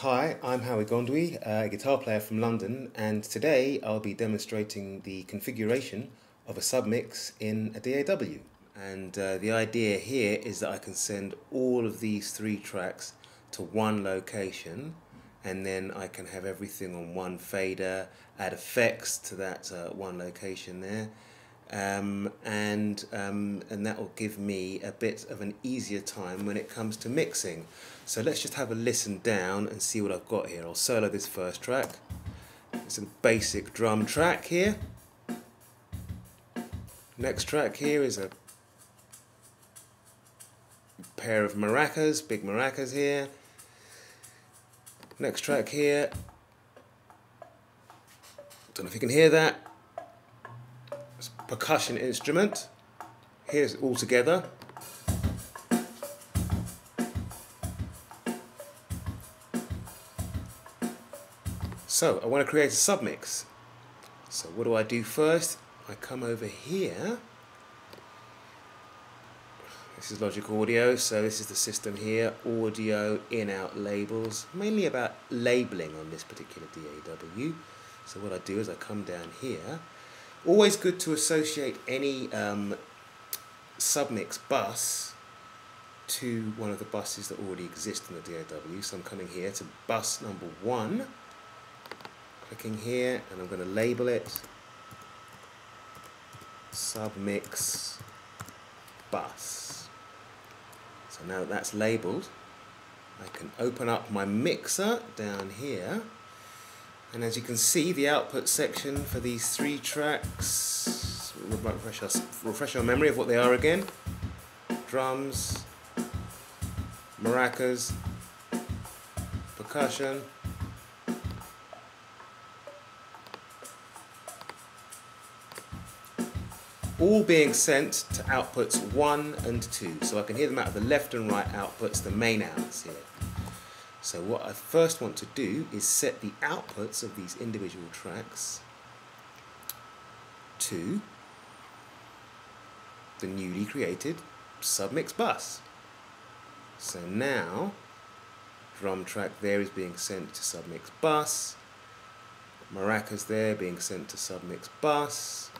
Hi, I'm Howie Gondwy, a guitar player from London, and today I'll be demonstrating the configuration of a submix in a DAW. And the idea here is that I can send all of these three tracks to one location, and then I can have everything on one fader, add effects to that one location there, and that will give me a bit of an easier time when it comes to mixing. So let's just have a listen down and see what I've got here. I'll solo this first track. It's a basic drum track here. Next track here is a pair of maracas, big maracas here. Next track here, don't know if you can hear that. It's a percussion instrument. Here's it all together. So I want to create a submix. So what do I do first? I come over here. This is Logic Audio, so this is the system here. Audio, in-out labels, mainly about labeling on this particular DAW. So what I do is I come down here. Always good to associate any submix bus to one of the buses that already exist in the DAW. So I'm coming here to bus number 1. Clicking here, and I'm going to label it Submix Bus. So now that that's labeled, I can open up my mixer down here, and as you can see, the output section for these three tracks, refresh our memory of what they are again: drums, maracas, percussion, all being sent to outputs 1 and 2. So I can hear them out of the left and right outputs, the main outs here. So what I first want to do is set the outputs of these individual tracks to the newly created submix bus. So now, drum track there is being sent to submix bus, maracas there being sent to submix bus,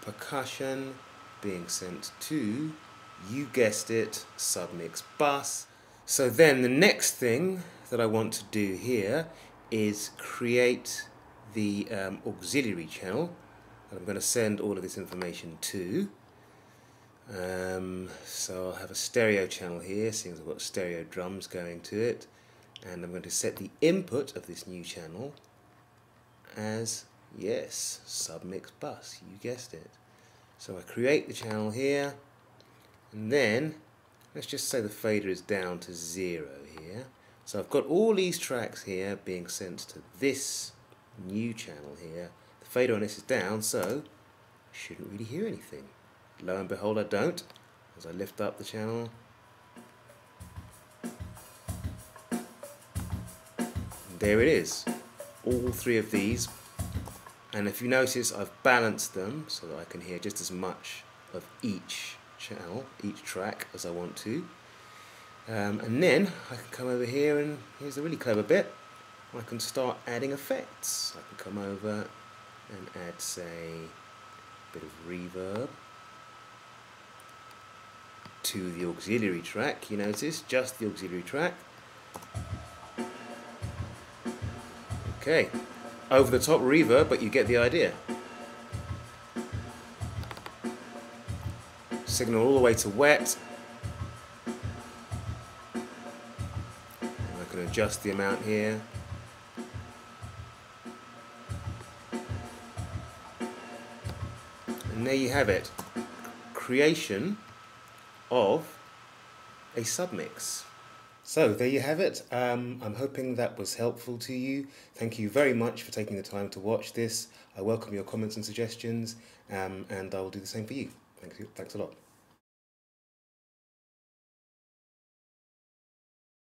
percussion being sent to, you guessed it, submix bus. So then the next thing that I want to do here is create the auxiliary channel that I'm going to send all of this information to. So I'll have a stereo channel here, seeing as I've got stereo drums going to it, and I'm going to set the input of this new channel as, yes, submix bus, you guessed it. So I create the channel here, and then let's just say the fader is down to 0 here. So I've got all these tracks here being sent to this new channel here. The fader on this is down, so I shouldn't really hear anything. Lo and behold, I don't, as I lift up the channel. And there it is, all three of these. And if you notice, I've balanced them so that I can hear just as much of each channel, each track, as I want to. And then I can come over here, and here's the really clever bit. I can start adding effects. I can come over and add, say, a bit of reverb to the auxiliary track. You notice, just the auxiliary track. Okay. Over the top reverb, but you get the idea. Signal all the way to wet. And I can adjust the amount here. And there you have it. Creation of a submix. So there you have it. I'm hoping that was helpful to you. Thank you very much for taking the time to watch this. I welcome your comments and suggestions, and I will do the same for you. Thanks a lot.